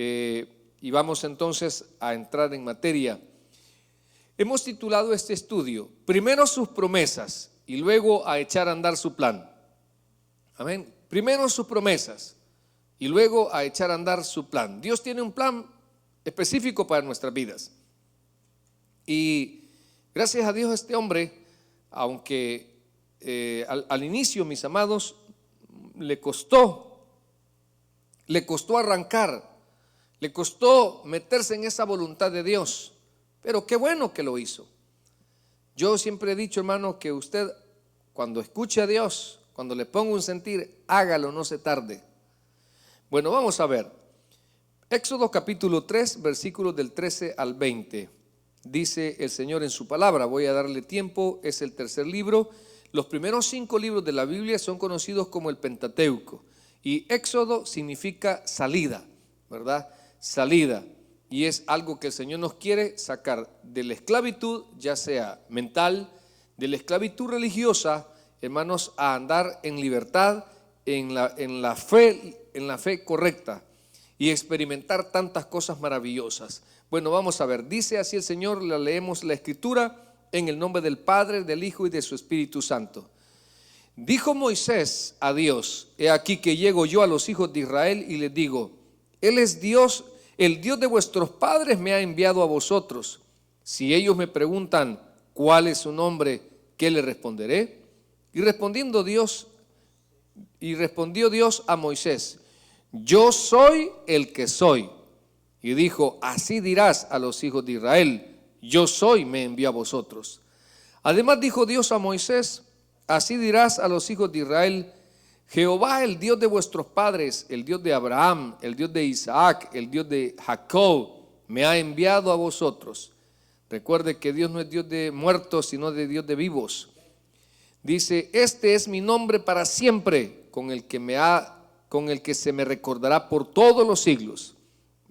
Y vamos entonces a entrar en materia. Hemos titulado este estudio, primero sus promesas y luego a echar a andar su plan. Amén. Primero sus promesas y luego a echar a andar su plan. Dios tiene un plan específico para nuestras vidas. Y gracias a Dios este hombre, aunque al inicio, mis amados, le costó arrancar, le costó meterse en esa voluntad de Dios, pero qué bueno que lo hizo. Yo siempre he dicho, hermano, que usted cuando escuche a Dios, cuando le ponga un sentir, hágalo, no se tarde. Bueno, vamos a ver. Éxodo capítulo 3, versículos del 13 al 20. Dice el Señor en su palabra, voy a darle tiempo, es el tercer libro. Los primeros 5 libros de la Biblia son conocidos como el Pentateuco. Y Éxodo significa salida, ¿verdad? Salida. Y es algo que el Señor nos quiere sacar de la esclavitud, ya sea mental, de la esclavitud religiosa, hermanos, a andar en libertad, en la fe correcta y experimentar tantas cosas maravillosas. Bueno, vamos a ver, dice así el Señor, leemos la Escritura en el nombre del Padre, del Hijo y de su Espíritu Santo. Dijo Moisés a Dios: he aquí que llego yo a los hijos de Israel y les digo, Él es Dios, el Dios de vuestros padres me ha enviado a vosotros. Si ellos me preguntan cuál es su nombre, ¿qué le responderé? Y respondió Dios a Moisés: yo soy el que soy. Y dijo: así dirás a los hijos de Israel, yo soy, me envió a vosotros. Además dijo Dios a Moisés: así dirás a los hijos de Israel, Jehová, el Dios de vuestros padres, el Dios de Abraham, el Dios de Isaac, el Dios de Jacob, me ha enviado a vosotros. Recuerde que Dios no es Dios de muertos, sino de Dios de vivos. Dice: este es mi nombre para siempre, con el que se me recordará por todos los siglos.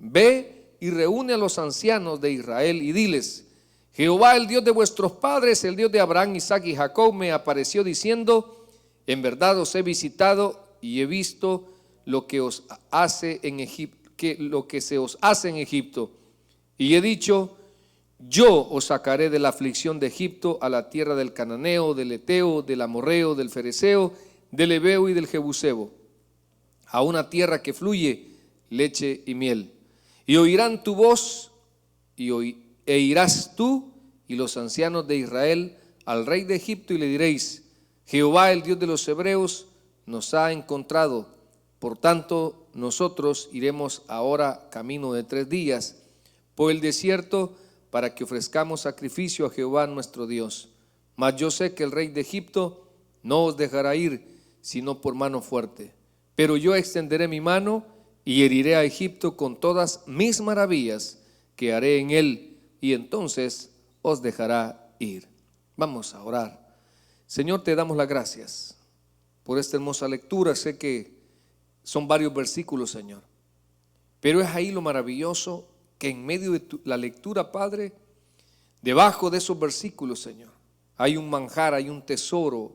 Ve y reúne a los ancianos de Israel y diles: Jehová, el Dios de vuestros padres, el Dios de Abraham, Isaac y Jacob, me apareció diciendo: en verdad os he visitado y he visto lo que os hace en Egipto, lo que se os hace en Egipto. Y he dicho: yo os sacaré de la aflicción de Egipto a la tierra del cananeo, del eteo, del amorreo, del fereceo, del heveo y del jebuseo, a una tierra que fluye leche y miel. Y oirán tu voz e irás tú y los ancianos de Israel al rey de Egipto y le diréis: Jehová, el Dios de los hebreos, nos ha encontrado. Por tanto, nosotros iremos ahora camino de 3 días por el desierto para que ofrezcamos sacrificio a Jehová nuestro Dios. Mas yo sé que el rey de Egipto no os dejará ir sino por mano fuerte. Pero yo extenderé mi mano y heriré a Egipto con todas mis maravillas que haré en él, y entonces os dejará ir. Vamos a orar. Señor, te damos las gracias por esta hermosa lectura. Sé que son varios versículos, Señor, pero es ahí lo maravilloso, que en medio de la lectura, Padre, debajo de esos versículos, Señor, hay un manjar, hay un tesoro,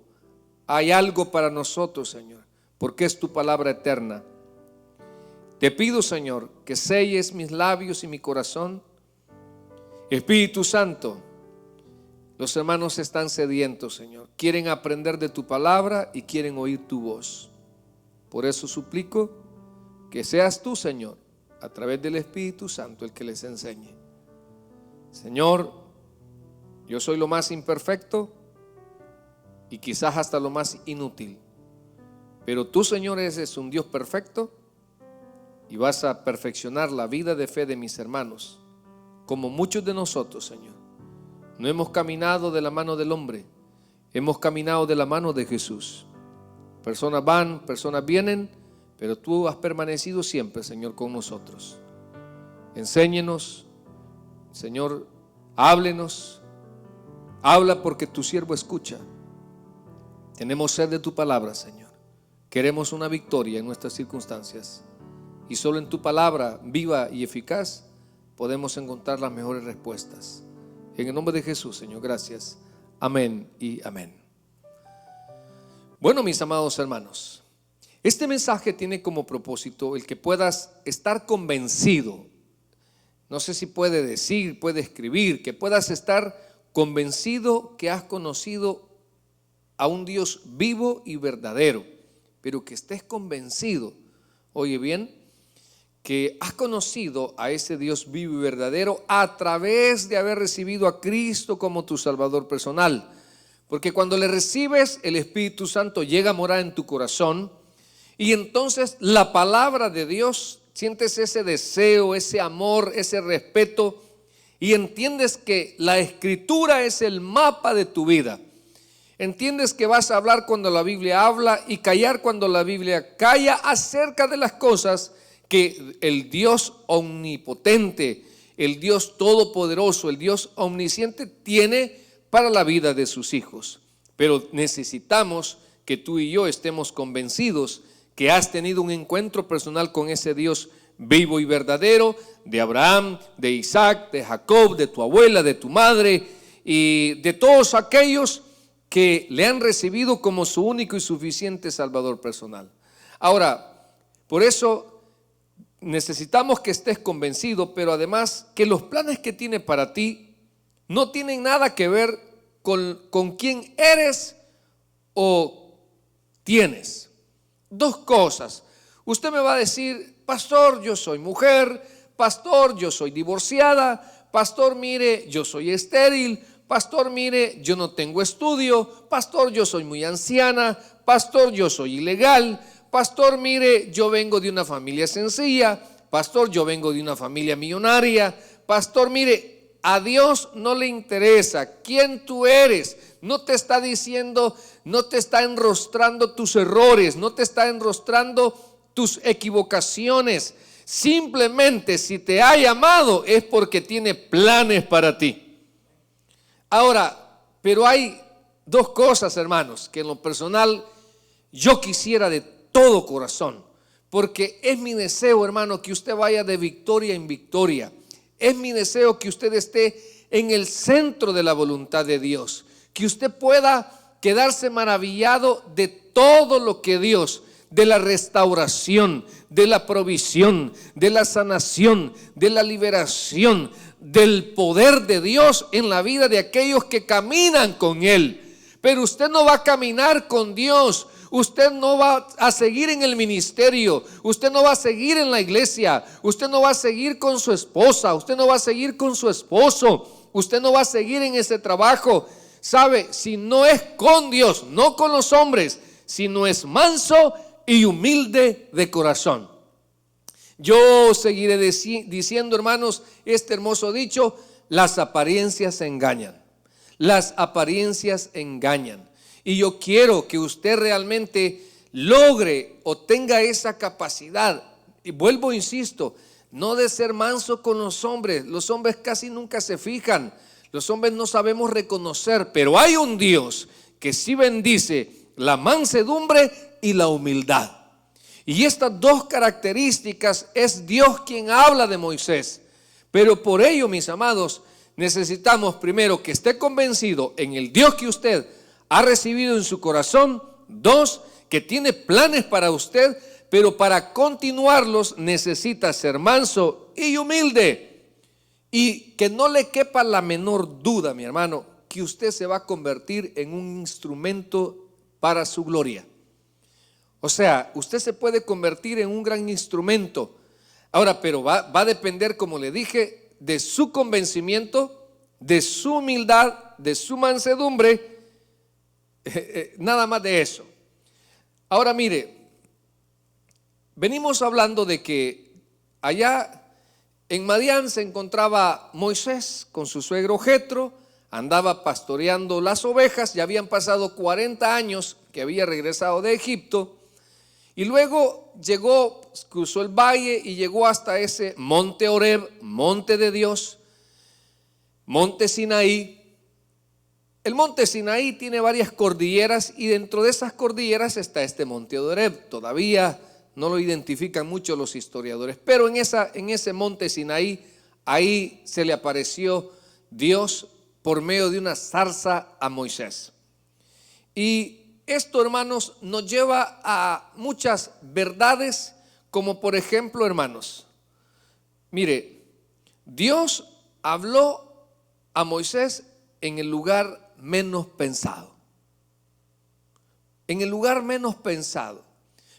hay algo para nosotros, Señor, porque es tu palabra eterna. Te pido, Señor, que selles mis labios y mi corazón. Espíritu Santo, los hermanos están sedientos, Señor, quieren aprender de tu palabra y quieren oír tu voz. Por eso suplico que seas tú, Señor, a través del Espíritu Santo, el que les enseñe. Señor, yo soy lo más imperfecto y quizás hasta lo más inútil, pero tú, Señor, eres un Dios perfecto y vas a perfeccionar la vida de fe de mis hermanos, como muchos de nosotros, Señor. No hemos caminado de la mano del hombre, hemos caminado de la mano de Jesús. Personas van, personas vienen, pero tú has permanecido siempre, Señor, con nosotros. Enséñenos, Señor, háblenos, habla porque tu siervo escucha. Tenemos sed de tu palabra, Señor. Queremos una victoria en nuestras circunstancias, y solo en tu palabra viva y eficaz podemos encontrar las mejores respuestas. En el nombre de Jesús, Señor, gracias. Amén y amén. Bueno, mis amados hermanos, Este mensaje tiene como propósito el que puedas estar convencido. No sé si puede decir, puede escribir, que puedas estar convencido que has conocido a un Dios vivo y verdadero, pero que estés convencido, oye bien, que has conocido a ese Dios vivo y verdadero a través de haber recibido a Cristo como tu Salvador personal. Porque cuando le recibes, el Espíritu Santo llega a morar en tu corazón y entonces la palabra de Dios, sientes ese deseo, ese amor, ese respeto y entiendes que la Escritura es el mapa de tu vida. Entiendes que vas a hablar cuando la Biblia habla y callar cuando la Biblia calla acerca de las cosas que el Dios omnipotente, el Dios todopoderoso, el Dios omnisciente tiene para la vida de sus hijos. Pero necesitamos que tú y yo estemos convencidos que has tenido un encuentro personal con ese Dios vivo y verdadero, de Abraham, de Isaac, de Jacob, de tu abuela, de tu madre y de todos aquellos que le han recibido como su único y suficiente Salvador personal. Ahora, por eso necesitamos que estés convencido, pero además que los planes que tiene para ti no tienen nada que ver con quién eres o tienes. Dos cosas. Usted me va a decir, pastor, yo soy mujer, pastor, yo soy divorciada, pastor, mire, yo soy estéril, pastor, mire, yo no tengo estudio, pastor, yo soy muy anciana, pastor, yo soy ilegal, pastor, mire, yo vengo de una familia sencilla, pastor, yo vengo de una familia millonaria, pastor, mire, a Dios no le interesa quién tú eres, no te está diciendo, no te está enrostrando tus errores, no te está enrostrando tus equivocaciones, simplemente si te ha llamado es porque tiene planes para ti. Ahora, pero hay dos cosas, hermanos, que en lo personal yo quisiera de todo corazón, porque es mi deseo, hermano, que usted vaya de victoria en victoria. Es mi deseo que usted esté en el centro de la voluntad de Dios, que usted pueda quedarse maravillado de todo lo que Dios, de la restauración, de la provisión, de la sanación, de la liberación, del poder de Dios en la vida de aquellos que caminan con Él. Pero usted no va a caminar con Dios, usted no va a seguir en el ministerio, usted no va a seguir en la iglesia, usted no va a seguir con su esposa, usted no va a seguir con su esposo, usted no va a seguir en ese trabajo. ¿Sabe? Si no es con Dios, no con los hombres, sino es manso y humilde de corazón. Yo seguiré diciendo, hermanos, este hermoso dicho: las apariencias engañan. Las apariencias engañan. Y yo quiero que usted realmente logre o tenga esa capacidad. Y vuelvo, insisto, no de ser manso con los hombres. Los hombres casi nunca se fijan. Los hombres no sabemos reconocer, pero hay un Dios que sí bendice la mansedumbre y la humildad. Y estas dos características es Dios quien habla de Moisés. Pero por ello, mis amados, necesitamos primero que esté convencido en el Dios que usted ha recibido en su corazón. Dos, que tiene planes para usted, pero para continuarlos necesita ser manso y humilde. Y que no le quepa la menor duda, mi hermano, que usted se va a convertir en un instrumento para su gloria. O sea, usted se puede convertir en un gran instrumento. Ahora, pero va a depender, como le dije, de su convencimiento, de su humildad, de su mansedumbre, nada más de eso. Ahora mire, venimos hablando de que allá en Madián se encontraba Moisés con su suegro Jetro, andaba pastoreando las ovejas, ya habían pasado 40 años que había regresado de Egipto, y luego llegó, cruzó el valle y llegó hasta ese monte Horeb, monte de Dios, monte Sinaí. El monte Sinaí tiene varias cordilleras y dentro de esas cordilleras está este monte Horeb. Todavía no lo identifican mucho los historiadores, pero en ese monte Sinaí, ahí se le apareció Dios por medio de una zarza a Moisés. Y esto, hermanos, nos lleva a muchas verdades, como por ejemplo, hermanos, mire, Dios habló a Moisés en el lugar menos pensado. En el lugar menos pensado.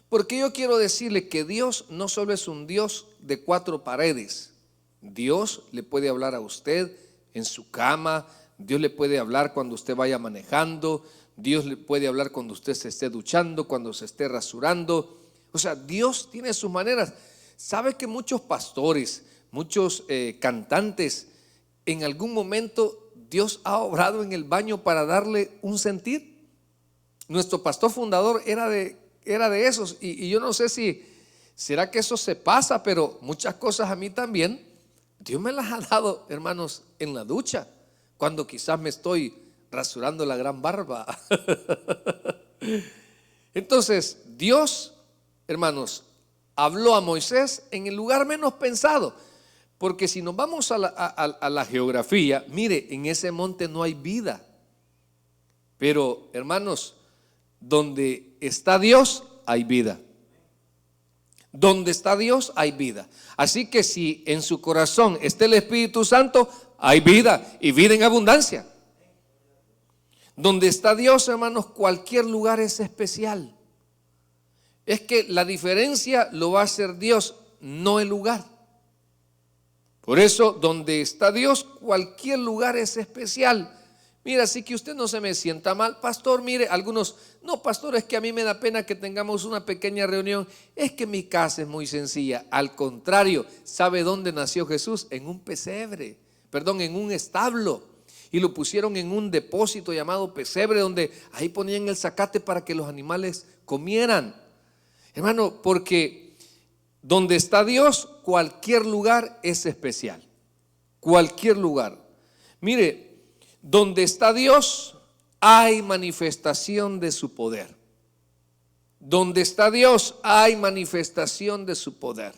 Porque yo quiero decirle que Dios no solo es un Dios de cuatro paredes. Dios le puede hablar a usted en su cama, Dios le puede hablar cuando usted vaya manejando, Dios le puede hablar cuando usted se esté duchando, cuando se esté rasurando. O sea, Dios tiene sus maneras. ¿Sabe que muchos pastores, muchos cantantes, en algún momento Dios ha obrado en el baño para darle un sentir? Nuestro pastor fundador era de esos, y yo no sé si será que eso se pasa, pero muchas cosas a mí también Dios me las ha dado, hermanos, en la ducha, cuando quizás me estoy rasurando la gran barba. Entonces Dios, hermanos, habló a Moisés en el lugar menos pensado, porque si nos vamos a la geografía, mire, en ese monte no hay vida, pero hermanos, donde está Dios hay vida. Donde está Dios hay vida. Así que si en su corazón está el Espíritu Santo, hay vida, y vida en abundancia. Donde está Dios, hermanos, cualquier lugar es especial. Es que la diferencia lo va a hacer Dios, no el lugar. Por eso, donde está Dios, cualquier lugar es especial. Mira, así que usted no se me sienta mal, pastor. Mire, algunos, no, pastor, es que a mí me da pena que tengamos una pequeña reunión. Es que mi casa es muy sencilla. Al contrario, ¿sabe dónde nació Jesús? En un pesebre, en un establo. Y lo pusieron en un depósito llamado pesebre, donde ahí ponían el zacate para que los animales comieran. Hermano, porque donde está Dios, cualquier lugar es especial. Cualquier lugar. Mire, donde está Dios, hay manifestación de su poder. Donde está Dios, hay manifestación de su poder.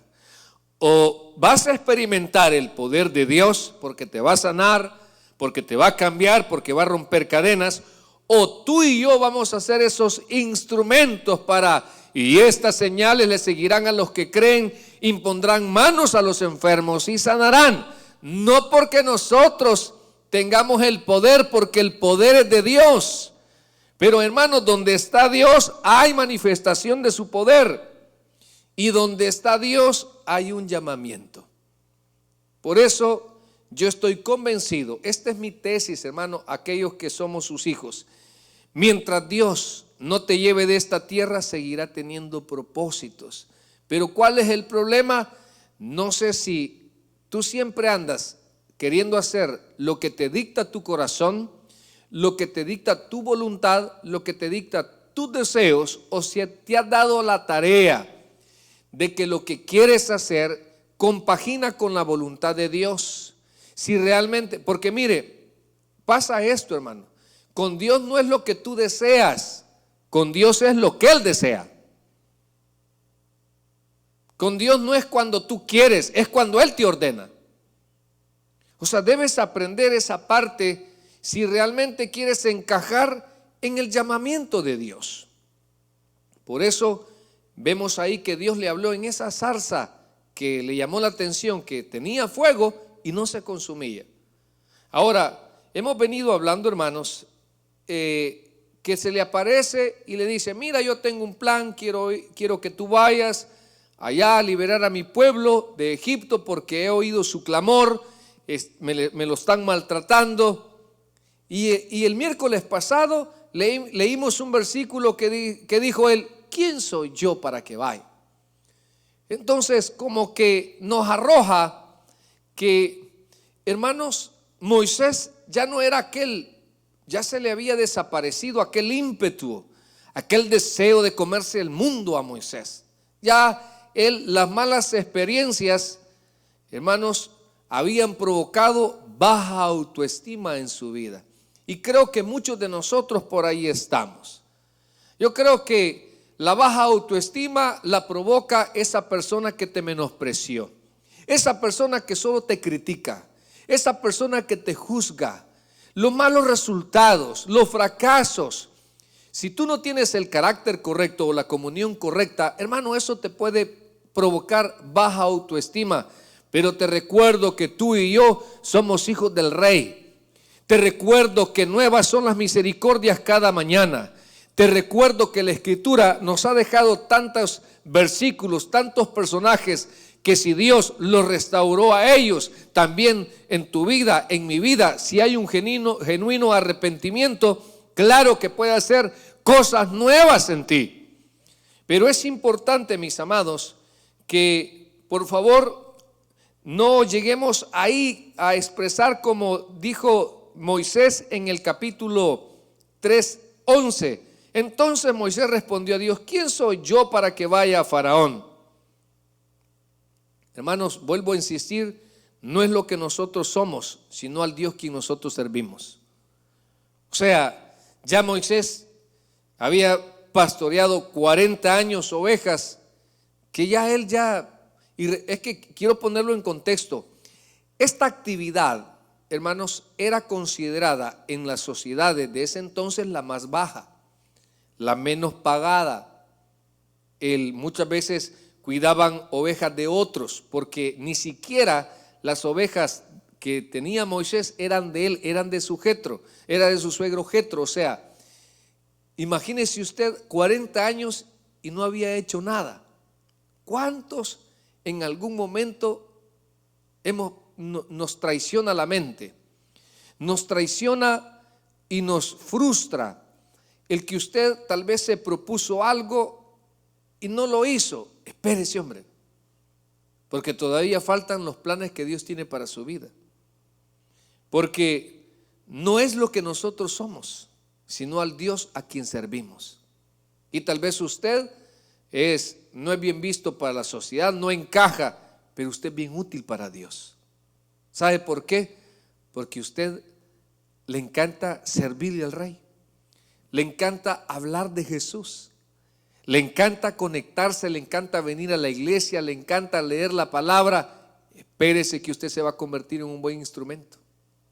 O vas a experimentar el poder de Dios porque te va a sanar, porque te va a cambiar, porque va a romper cadenas, o tú y yo vamos a ser esos instrumentos y estas señales le seguirán a los que creen, impondrán manos a los enfermos y sanarán. No porque nosotros tengamos el poder, porque el poder es de Dios. Pero hermanos, donde está Dios hay manifestación de su poder, y donde está Dios hay un llamamiento. Por eso yo estoy convencido, esta es mi tesis, hermano, aquellos que somos sus hijos: mientras Dios no te lleve de esta tierra, seguirá teniendo propósitos. Pero ¿cuál es el problema? No sé si tú siempre andas queriendo hacer lo que te dicta tu corazón, lo que te dicta tu voluntad, lo que te dicta tus deseos, o si te has dado la tarea de que lo que quieres hacer compagina con la voluntad de Dios. Si realmente, porque mire, pasa esto, hermano, con Dios no es lo que tú deseas, con Dios es lo que Él desea. Con Dios no es cuando tú quieres, es cuando Él te ordena. O sea, debes aprender esa parte si realmente quieres encajar en el llamamiento de Dios. Por eso vemos ahí que Dios le habló en esa zarza que le llamó la atención, que tenía fuego y no se consumía. Ahora, hemos venido hablando, hermanos, que se le aparece y le dice: mira, yo tengo un plan, quiero que tú vayas allá a liberar a mi pueblo de Egipto, porque he oído su clamor, me lo están maltratando. Y el miércoles pasado leímos un versículo que dijo él: ¿quién soy yo para que vaya? Entonces, como que nos arroja que, hermanos, Moisés ya no era aquel, ya se le había desaparecido aquel ímpetu, aquel deseo de comerse el mundo a Moisés. Ya las malas experiencias, hermanos, habían provocado baja autoestima en su vida. Y creo que muchos de nosotros por ahí estamos. Yo creo que la baja autoestima la provoca esa persona que te menospreció, esa persona que solo te critica, esa persona que te juzga, los malos resultados, los fracasos. Si tú no tienes el carácter correcto o la comunión correcta, hermano, eso te puede provocar baja autoestima. Pero te recuerdo que tú y yo somos hijos del Rey. Te recuerdo que nuevas son las misericordias cada mañana. Te recuerdo que la Escritura nos ha dejado tantos versículos, tantos personajes, que si Dios los restauró a ellos, también en tu vida, en mi vida, si hay un genuino arrepentimiento, claro que puede hacer cosas nuevas en ti. Pero es importante, mis amados, que por favor no lleguemos ahí a expresar como dijo Moisés en el capítulo 3:11. Entonces Moisés respondió a Dios: ¿quién soy yo para que vaya a Faraón? Hermanos, vuelvo a insistir, no es lo que nosotros somos, sino al Dios quien nosotros servimos. O sea, ya Moisés había pastoreado 40 años ovejas, que y es que quiero ponerlo en contexto. Esta actividad, hermanos, era considerada en las sociedades de ese entonces la más baja, la menos pagada. Muchas veces cuidaban ovejas de otros, porque ni siquiera las ovejas que tenía Moisés eran de él, eran de su Jetro, era de su suegro Jetro. O sea, imagínese usted 40 años y no había hecho nada. ¿Cuántos en algún momento nos traiciona la mente? Nos traiciona y nos frustra el que usted tal vez se propuso algo y no lo hizo. Espérese, hombre, porque todavía faltan los planes que Dios tiene para su vida. Porque no es lo que nosotros somos, sino al Dios a quien servimos. Y tal vez usted no es bien visto para la sociedad, no encaja, pero usted es bien útil para Dios. ¿Sabe por qué? Porque usted le encanta servirle al Rey, le encanta hablar de Jesús, le encanta conectarse, le encanta venir a la iglesia, le encanta leer la palabra. Espérese que usted se va a convertir en un buen instrumento.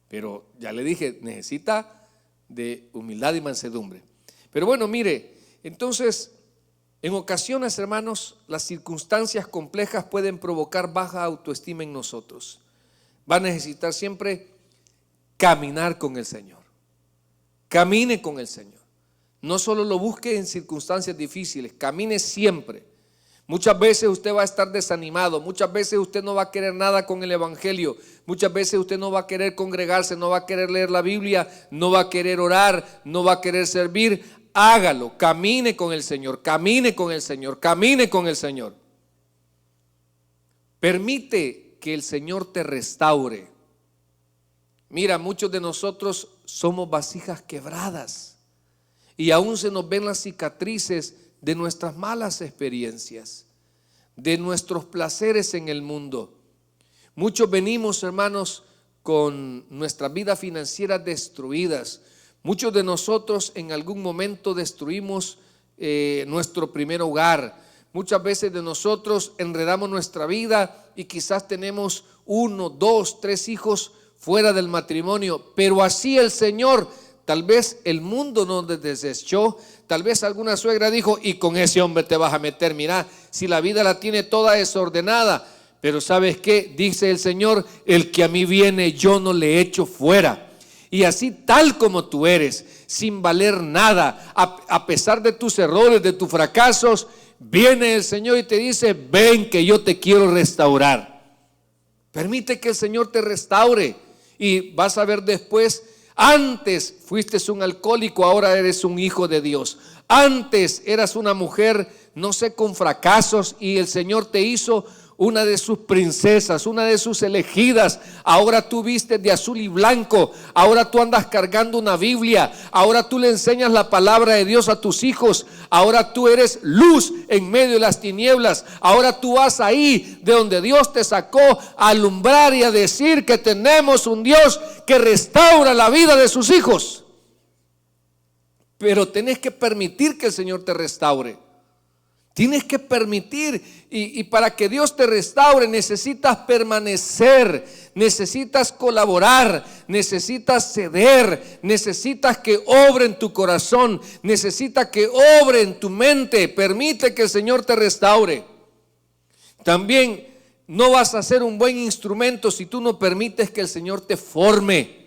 Pero ya le dije, necesita de humildad y mansedumbre. Pero bueno, mire, entonces, en ocasiones, hermanos, las circunstancias complejas pueden provocar baja autoestima en nosotros. Va a necesitar siempre caminar con el Señor. Camine con el Señor. No solo lo busque en circunstancias difíciles, camine siempre. Muchas veces usted va a estar desanimado, muchas veces usted no va a querer nada con el evangelio, muchas veces usted no va a querer congregarse, no va a querer leer la Biblia, no va a querer orar, no va a querer servir. Hágalo, camine con el Señor, camine con el Señor, camine con el Señor. Permite que el Señor te restaure. Mira, muchos de nosotros somos vasijas quebradas y aún se nos ven las cicatrices de nuestras malas experiencias, de nuestros placeres en el mundo. Muchos venimos, hermanos, con nuestra vida financiera destruidas. Muchos de nosotros en algún momento destruimos nuestro primer hogar. Muchas veces de nosotros enredamos nuestra vida y quizás tenemos 1, 2, 3 hijos fuera del matrimonio, pero así el Señor. Tal vez el mundo nos desechó, tal vez alguna suegra dijo: y con ese hombre te vas a meter, mira, si la vida la tiene toda desordenada. Pero ¿sabes qué? Dice el Señor: el que a mí viene yo no le echo fuera. Y así tal como tú eres, sin valer nada, a pesar de tus errores, de tus fracasos, viene el Señor y te dice: ven que yo te quiero restaurar. Permite que el Señor te restaure y vas a ver después. Antes fuiste un alcohólico, ahora eres un hijo de Dios. Antes eras una mujer, no sé, con fracasos, y el Señor te hizo una de sus princesas, una de sus elegidas. Ahora tú vistes de azul y blanco, ahora tú andas cargando una Biblia, ahora tú le enseñas la palabra de Dios a tus hijos, ahora tú eres luz en medio de las tinieblas, ahora tú vas ahí de donde Dios te sacó a alumbrar y a decir que tenemos un Dios que restaura la vida de sus hijos. Pero tenés que permitir que el Señor te restaure. Tienes que permitir, y para que Dios te restaure necesitas permanecer, necesitas colaborar, necesitas ceder, necesitas que obre en tu corazón, necesitas que obre en tu mente. Permite que el Señor te restaure. También no vas a ser un buen instrumento si tú no permites que el Señor te forme.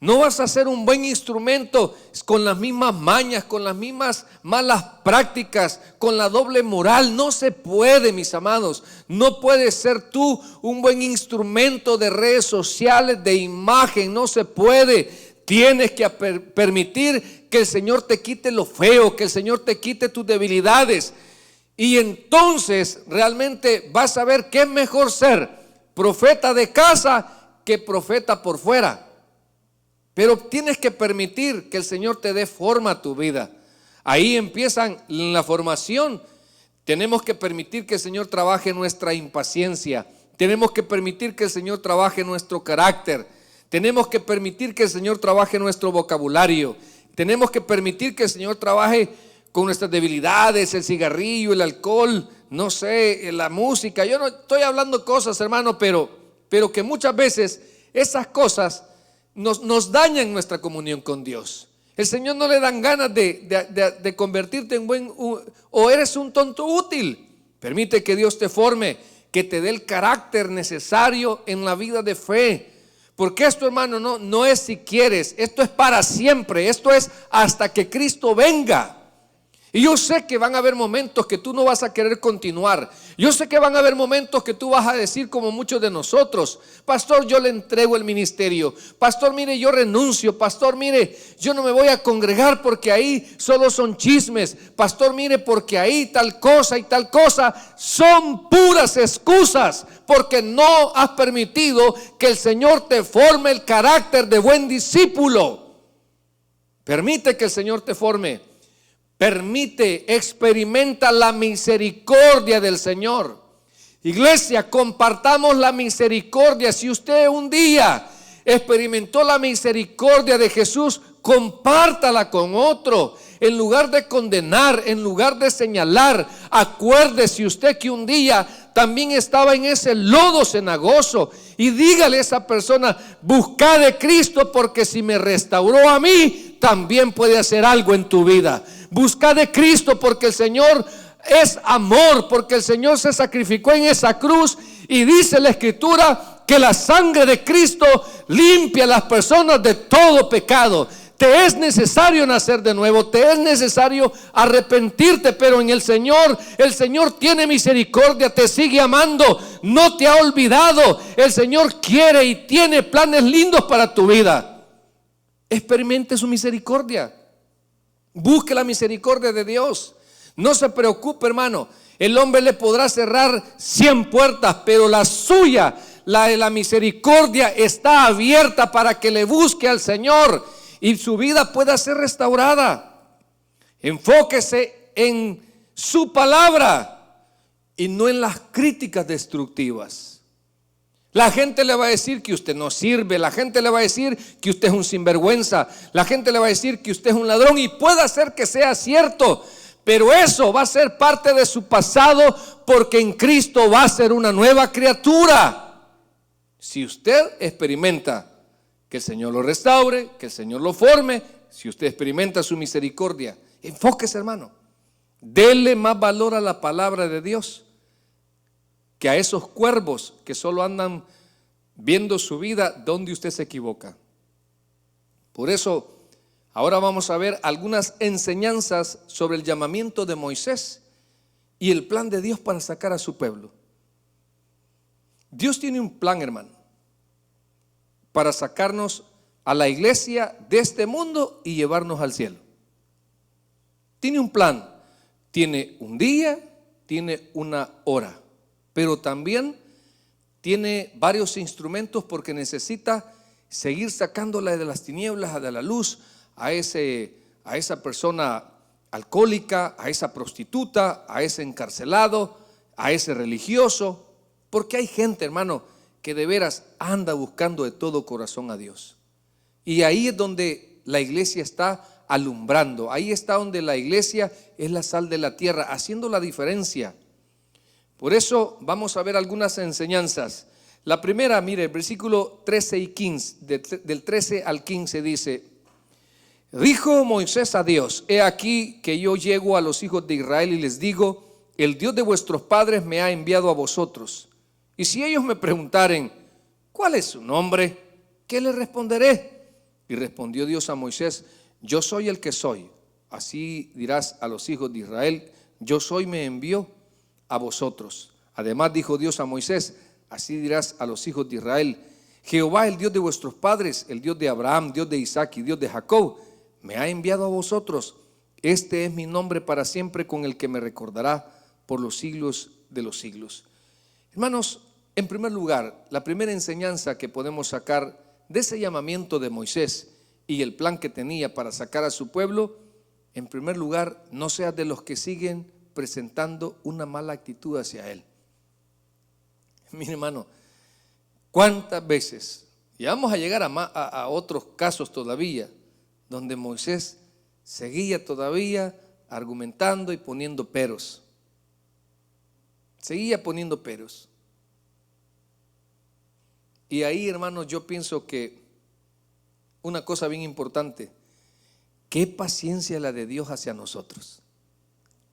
No vas a ser un buen instrumento con las mismas mañas, con las mismas malas prácticas, con la doble moral. No se puede, mis amados. No puedes ser tú un buen instrumento de redes sociales, de imagen. No se puede. Tienes que permitir que el Señor te quite lo feo, que el Señor te quite tus debilidades. Y entonces realmente vas a ver que es mejor ser profeta de casa que profeta por fuera. Pero tienes que permitir que el Señor te dé forma a tu vida. Ahí empiezan la formación. Tenemos que permitir que el Señor trabaje nuestra impaciencia. Tenemos que permitir que el Señor trabaje nuestro carácter. Tenemos que permitir que el Señor trabaje nuestro vocabulario. Tenemos que permitir que el Señor trabaje con nuestras debilidades, el cigarrillo, el alcohol, no sé, la música. Yo no estoy hablando cosas, hermano, pero que muchas veces esas cosas nos dañan nuestra comunión con Dios. El Señor no le dan ganas de convertirte en buen, o eres un tonto útil. Permite que Dios te forme, que te dé el carácter necesario en la vida de fe. Porque esto, hermano, no es si quieres, esto es para siempre, esto es hasta que Cristo venga. Y yo sé que van a haber momentos que tú no vas a querer continuar. Yo sé que van a haber momentos que tú vas a decir como muchos de nosotros: pastor, yo le entrego el ministerio. Pastor, mire, yo renuncio. Pastor, mire, yo no me voy a congregar porque ahí solo son chismes. Pastor, mire, porque ahí tal cosa y tal cosa. Son puras excusas, porque no has permitido que el Señor te forme el carácter de buen discípulo. Permite que el Señor te forme. Permite, experimenta la misericordia del Señor. Iglesia, compartamos la misericordia. Si usted un día experimentó la misericordia de Jesús, compártala con otro. En lugar de condenar, en lugar de señalar, acuérdese usted que un día también estaba en ese lodo cenagoso, y dígale a esa persona: busca de Cristo, porque si me restauró a mí, también puede hacer algo en tu vida. Busca de Cristo, porque el Señor es amor, porque el Señor se sacrificó en esa cruz, y dice la Escritura que la sangre de Cristo limpia a las personas de todo pecado. Te es necesario nacer de nuevo, te es necesario arrepentirte, pero en el Señor tiene misericordia, te sigue amando, no te ha olvidado. El Señor quiere y tiene planes lindos para tu vida. Experimente su misericordia. Busque la misericordia de Dios. No se preocupe, hermano. El hombre le podrá cerrar 100 puertas, pero la suya, la de la misericordia, está abierta para que le busque al Señor y su vida pueda ser restaurada. Enfóquese en su palabra y no en las críticas destructivas. La gente le va a decir que usted no sirve, la gente le va a decir que usted es un sinvergüenza, la gente le va a decir que usted es un ladrón, y puede ser que sea cierto, pero eso va a ser parte de su pasado, porque en Cristo va a ser una nueva criatura. Si usted experimenta que el Señor lo restaure, que el Señor lo forme, si usted experimenta su misericordia, enfóquese, hermano. Dele más valor a la palabra de Dios que a esos cuervos que solo andan viendo su vida donde usted se equivoca. Por eso, ahora vamos a ver algunas enseñanzas sobre el llamamiento de Moisés y el plan de Dios para sacar a su pueblo. Dios tiene un plan, hermano, para sacarnos a la iglesia de este mundo y llevarnos al cielo. Tiene un plan, tiene un día, tiene una hora, pero también tiene varios instrumentos, porque necesita seguir sacándola de las tinieblas de la luz a esa persona alcohólica, a esa prostituta, a ese encarcelado, a ese religioso, porque hay gente, hermano, que de veras anda buscando de todo corazón a Dios. Y ahí es donde la iglesia está alumbrando, ahí está donde la iglesia es la sal de la tierra, haciendo la diferencia. Por eso vamos a ver algunas enseñanzas. La primera, mire, el versículo 13 y 15, del 13 al 15 dice: dijo Moisés a Dios: he aquí que yo llego a los hijos de Israel y les digo: el Dios de vuestros padres me ha enviado a vosotros. Y si ellos me preguntaren: ¿cuál es su nombre?, ¿qué les responderé? Y respondió Dios a Moisés: yo soy el que soy. Así dirás a los hijos de Israel: yo soy, me envió a vosotros. Además dijo Dios a Moisés: así dirás a los hijos de Israel: Jehová, el Dios de vuestros padres, el Dios de Abraham, Dios de Isaac y Dios de Jacob, me ha enviado a vosotros. Este es mi nombre para siempre, con el que me recordará por los siglos de los siglos. Hermanos, en primer lugar, la primera enseñanza que podemos sacar de ese llamamiento de Moisés y el plan que tenía para sacar a su pueblo, en primer lugar, no seas de los que siguen presentando una mala actitud hacia él. Mire, hermano, ¿cuántas veces? Y vamos a llegar a otros casos todavía, donde Moisés seguía todavía argumentando y poniendo peros. Seguía poniendo peros. Y ahí, hermanos, yo pienso que una cosa bien importante: qué paciencia la de Dios hacia nosotros.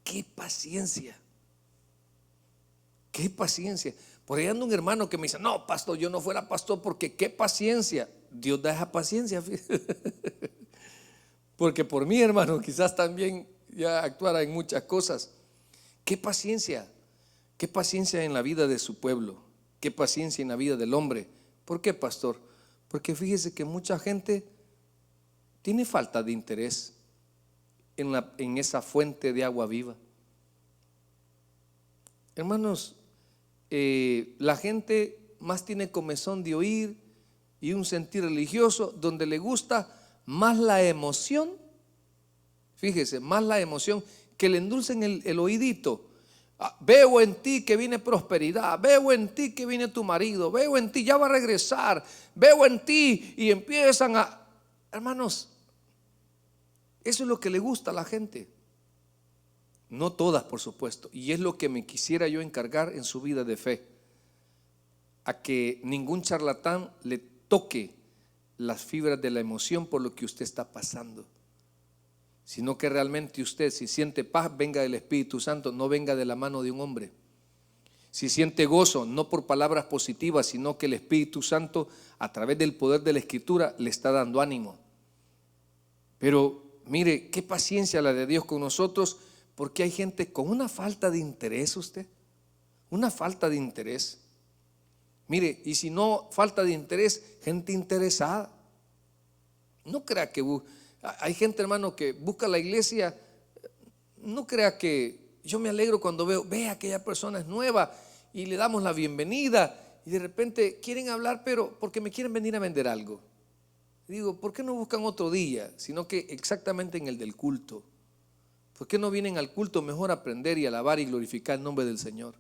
Qué paciencia. Qué paciencia. Por ahí anda un hermano que me dice: no, pastor, yo no fuera pastor porque qué paciencia. Dios da esa paciencia. Porque por mí, hermano, quizás también ya actuara en muchas cosas. Qué paciencia en la vida de su pueblo. Qué paciencia en la vida del hombre. ¿Por qué, pastor? Porque fíjese que mucha gente tiene falta de interés en esa fuente de agua viva. Hermanos, la gente más tiene comezón de oír y un sentir religioso, donde le gusta más la emoción, fíjese, más la emoción, que le endulcen el oídito. Veo en ti que viene prosperidad, veo en ti que viene tu marido, veo en ti, ya va a regresar, veo en ti, y empiezan a, hermanos, eso es lo que le gusta a la gente. No todas, por supuesto, y es lo que me quisiera yo encargar en su vida de fe, a que ningún charlatán le toque las fibras de la emoción por lo que usted está pasando, sino que realmente usted, si siente paz, venga del Espíritu Santo, no venga de la mano de un hombre. Si siente gozo, no por palabras positivas, sino que el Espíritu Santo, a través del poder de la Escritura, le está dando ánimo. Pero mire, qué paciencia la de Dios con nosotros, porque hay gente con una falta de interés, usted, una falta de interés. Mire, y si no falta de interés, gente interesada. No crea que hay gente, hermano, que busca la iglesia. No crea que yo me alegro cuando ve aquella persona es nueva y le damos la bienvenida, y de repente quieren hablar, pero porque me quieren venir a vender algo. Digo, ¿por qué no buscan otro día, sino que exactamente en el del culto? ¿Por qué no vienen al culto mejor a aprender y alabar y glorificar el nombre del Señor?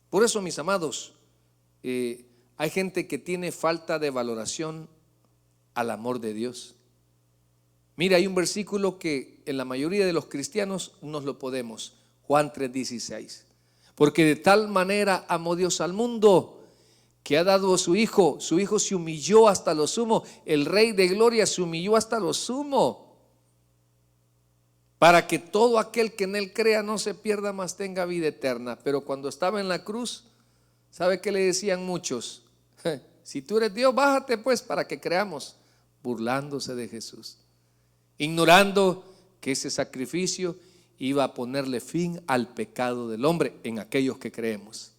Por eso, mis amados, hay gente que tiene falta de valoración al amor de Dios. Mira, hay un versículo que en la mayoría de los cristianos nos lo podemos, Juan 3:16. Porque de tal manera amó Dios al mundo, que ha dado a su Hijo se humilló hasta lo sumo, el Rey de Gloria se humilló hasta lo sumo, para que todo aquel que en Él crea no se pierda, mas tenga vida eterna. Pero cuando estaba en la cruz, ¿sabe qué le decían muchos? Si tú eres Dios, bájate pues para que creamos, burlándose de Jesús, ignorando que ese sacrificio iba a ponerle fin al pecado del hombre en aquellos que creemos.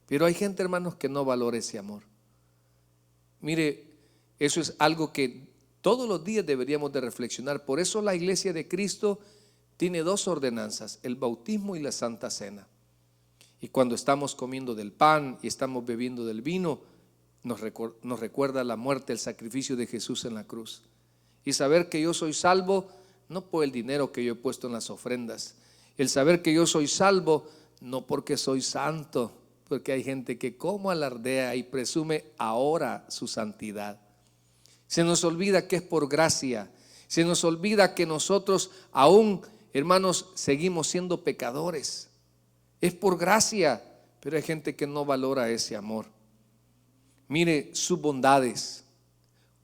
Pero hay gente, hermanos, que no valora ese amor. Mire, eso es algo que todos los días deberíamos de reflexionar. Por eso la iglesia de Cristo tiene dos ordenanzas: el bautismo y la Santa Cena. Y cuando estamos comiendo del pan y estamos bebiendo del vino, nos recuerda la muerte, el sacrificio de Jesús en la cruz. Y saber que yo soy salvo no por el dinero que yo he puesto en las ofrendas. El saber que yo soy salvo no porque soy santo, porque hay gente que como alardea y presume ahora su santidad. Se nos olvida que es por gracia. Se nos olvida que nosotros aún, hermanos, seguimos siendo pecadores. Es por gracia, pero hay gente que no valora ese amor. Mire sus bondades.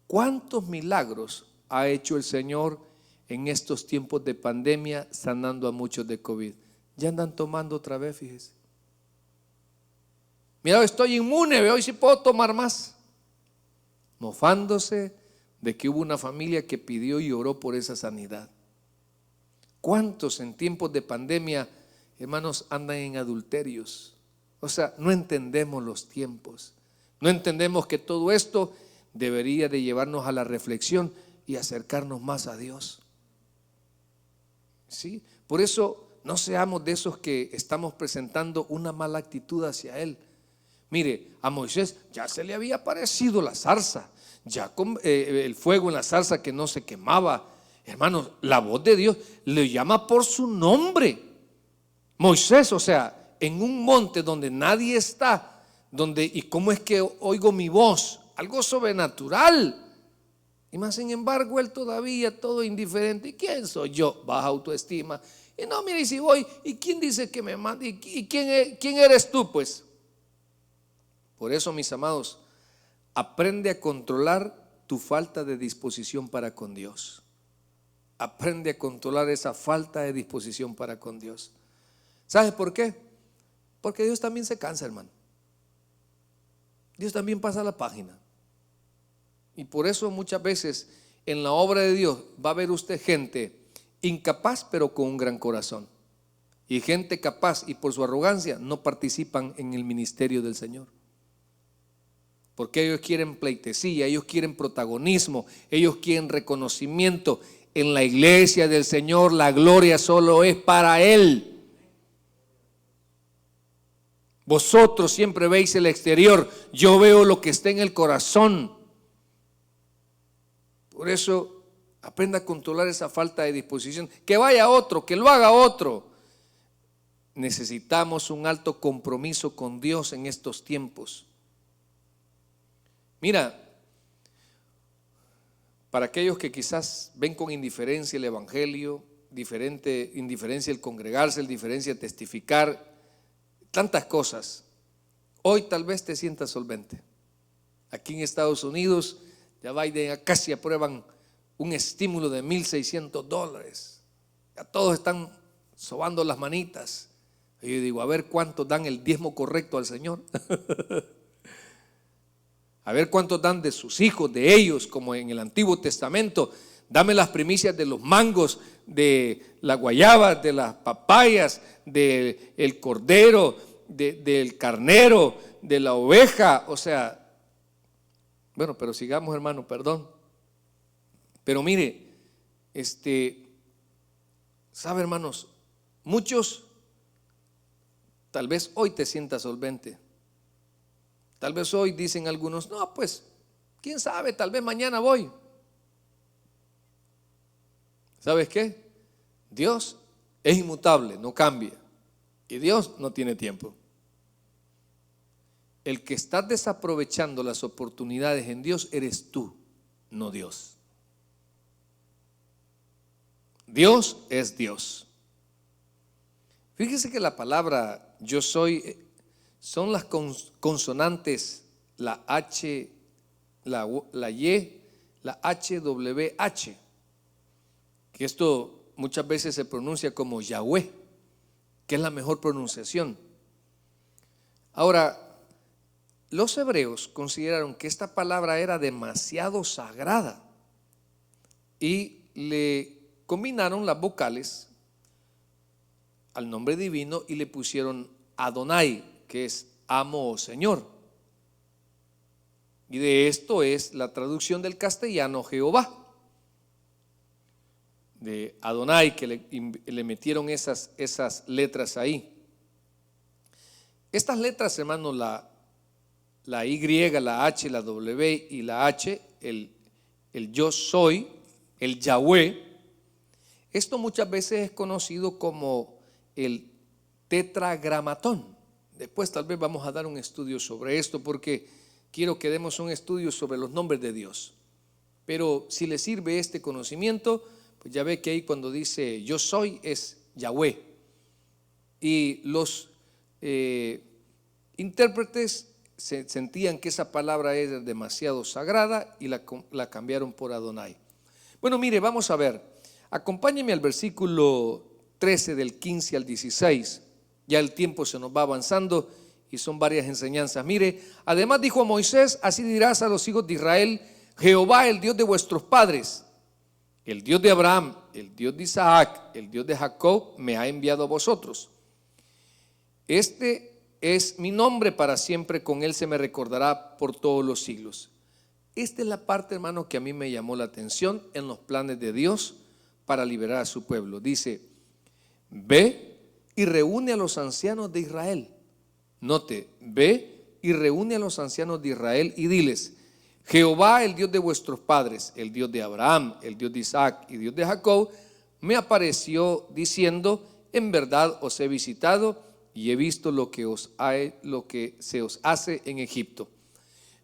¿Cuántos milagros ha hecho el Señor en estos tiempos de pandemia, sanando a muchos de COVID? Ya andan tomando otra vez, fíjese. Mira, estoy inmune, hoy sí puedo tomar más. Mofándose de que hubo una familia que pidió y oró por esa sanidad. ¿Cuántos en tiempos de pandemia, hermanos, andan en adulterios? O sea, no entendemos los tiempos. No entendemos que todo esto debería de llevarnos a la reflexión y acercarnos más a Dios. ¿Sí? Por eso no seamos de esos que estamos presentando una mala actitud hacia Él. Mire, a Moisés ya se le había aparecido la zarza, ya con el fuego en la zarza que no se quemaba. Hermanos, la voz de Dios le llama por su nombre. Moisés, o sea, en un monte donde nadie está, ¿y cómo es que oigo mi voz? Algo sobrenatural. Y más sin embargo, él todavía todo indiferente. ¿Y quién soy yo? Baja autoestima. Y no, mire, y si voy, ¿y quién dice que me manda? ¿Y quién eres tú? Pues por eso, mis amados, aprende a controlar tu falta de disposición para con Dios. Aprende a controlar esa falta de disposición para con Dios. ¿Sabes por qué? Porque Dios también se cansa, hermano. Dios también pasa la página. Y por eso muchas veces en la obra de Dios va a ver usted gente incapaz pero con un gran corazón. Y gente capaz y por su arrogancia no participan en el ministerio del Señor. Porque ellos quieren pleitesía, ellos quieren protagonismo, ellos quieren reconocimiento. En la iglesia del Señor la gloria solo es para Él. Vosotros siempre veis el exterior, yo veo lo que está en el corazón. Por eso aprenda a controlar esa falta de disposición. Que vaya otro, que lo haga otro. Necesitamos un alto compromiso con Dios en estos tiempos. Mira, para aquellos que quizás ven con indiferencia el evangelio, indiferencia el congregarse, indiferencia el testificar, tantas cosas, hoy tal vez te sientas solvente. Aquí en Estados Unidos ya Biden casi aprueban un estímulo de $1,600. Ya todos están sobando las manitas. Y yo digo, a ver cuántos dan el diezmo correcto al Señor. A ver cuántos dan de sus hijos, de ellos, como en el Antiguo Testamento. Dame las primicias de los mangos, de la guayaba, de las papayas, del cordero, del carnero, de la oveja. O sea, bueno, pero sigamos, hermano, perdón. Pero mire, sabe, hermanos, muchos, tal vez hoy te sientas solvente. Tal vez hoy dicen algunos, no, pues, quién sabe, tal vez mañana voy. ¿Sabes qué? Dios es inmutable, no cambia. Y Dios no tiene tiempo. El que está desaprovechando las oportunidades en Dios eres tú, no Dios. Dios es Dios. Fíjese que la palabra yo soy son las consonantes, la H, la Y, la HWH, que esto muchas veces se pronuncia como Yahweh, que es la mejor pronunciación. Ahora, los hebreos consideraron que esta palabra era demasiado sagrada y le combinaron las vocales al nombre divino y le pusieron Adonai, que es amo o Señor. Y de esto es la traducción del castellano Jehová. De Adonai, que le metieron esas letras ahí. Estas letras, hermano, la Y, la H, la W y la H, el yo soy, el Yahweh, esto muchas veces es conocido como el tetragramatón. Después tal vez vamos a dar un estudio sobre esto porque quiero que demos un estudio sobre los nombres de Dios. Pero si le sirve este conocimiento, pues ya ve que ahí cuando dice yo soy es Yahweh. Y los intérpretes sentían que esa palabra era demasiado sagrada y la cambiaron por Adonai. Bueno, mire, vamos a ver. Acompáñeme al versículo 13 del 15 al 16. Ya el tiempo se nos va avanzando y son varias enseñanzas. Mire, además dijo a Moisés: así dirás a los hijos de Israel: Jehová, el Dios de vuestros padres, el Dios de Abraham, el Dios de Isaac, el Dios de Jacob, me ha enviado a vosotros. Este es mi nombre para siempre, con él se me recordará por todos los siglos. Esta es la parte, hermano, que a mí me llamó la atención en los planes de Dios para liberar a su pueblo. Dice: ve y reúne a los ancianos de Israel. Note, ve y reúne a los ancianos de Israel y diles: Jehová, el Dios de vuestros padres, el Dios de Abraham, el Dios de Isaac y Dios de Jacob, me apareció diciendo: en verdad os he visitado y he visto lo que se os hace en Egipto.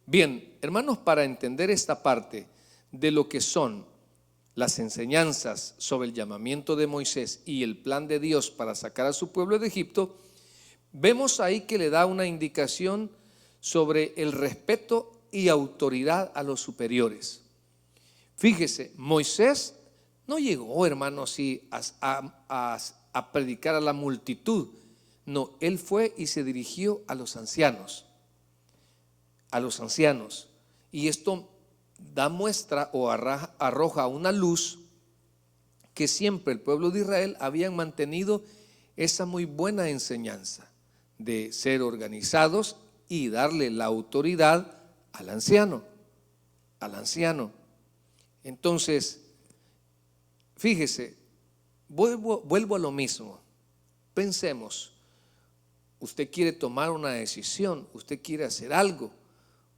Bien, hermanos, para entender esta parte de lo que son las enseñanzas sobre el llamamiento de Moisés y el plan de Dios para sacar a su pueblo de Egipto, vemos ahí que le da una indicación sobre el respeto y autoridad a los superiores. Fíjese, Moisés no llegó, hermano, así a predicar a la multitud. No, él fue y se dirigió a los ancianos. Y esto da muestra o arroja una luz que siempre el pueblo de Israel habían mantenido esa muy buena enseñanza de ser organizados y darle la autoridad al anciano. Entonces, fíjese, vuelvo a lo mismo. Pensemos, usted quiere tomar una decisión, usted quiere hacer algo,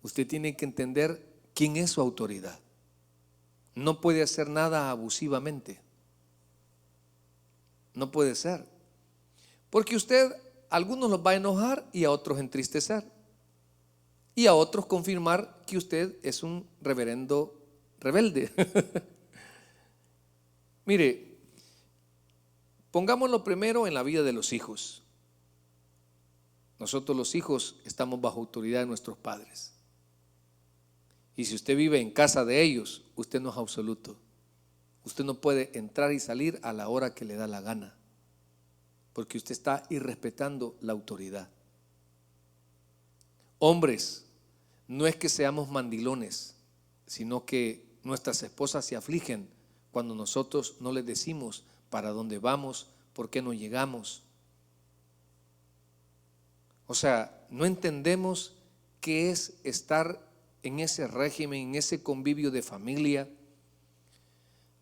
usted tiene que entender quién es su autoridad. No puede hacer nada abusivamente. No puede ser. Porque usted a algunos los va a enojar y a otros entristecer. Y a otros confirmar que usted es un reverendo rebelde. Mire, pongámoslo primero en la vida de los hijos. Nosotros los hijos estamos bajo autoridad de nuestros padres. Y si usted vive en casa de ellos, usted no es absoluto. Usted no puede entrar y salir a la hora que le da la gana, porque usted está irrespetando la autoridad. Hombres, no es que seamos mandilones, sino que nuestras esposas se afligen cuando nosotros no les decimos para dónde vamos, por qué no llegamos. O sea, no entendemos qué es estar en ese régimen, en ese convivio de familia.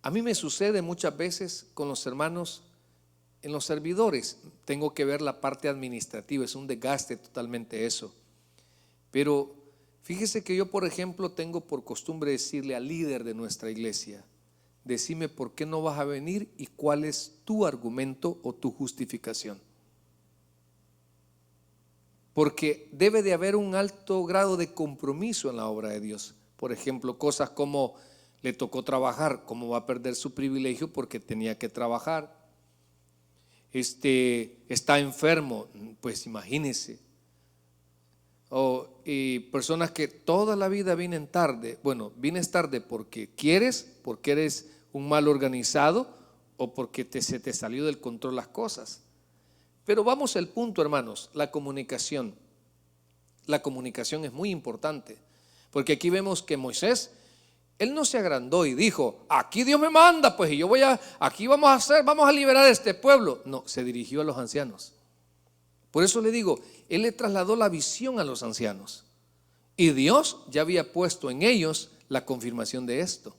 A mí me sucede muchas veces con los hermanos en los servidores. Tengo que ver la parte administrativa, es un desgaste totalmente eso. Pero fíjese que yo, por ejemplo, tengo por costumbre decirle al líder de nuestra iglesia: decime por qué no vas a venir y cuál es tu argumento o tu justificación. Porque debe de haber un alto grado de compromiso en la obra de Dios. Por ejemplo, cosas como le tocó trabajar, ¿cómo va a perder su privilegio porque tenía que trabajar? Está enfermo, pues imagínese. Y personas que toda la vida vienen tarde. Bueno, vienes tarde porque quieres, porque eres un mal organizado o porque se te salió del control las cosas. Pero vamos al punto, hermanos, la comunicación. La comunicación es muy importante, porque aquí vemos que Moisés, él no se agrandó y dijo: aquí Dios me manda, pues, y yo aquí vamos a liberar a este pueblo. No, se dirigió a los ancianos. Por eso le digo, él le trasladó la visión a los ancianos, y Dios ya había puesto en ellos la confirmación de esto.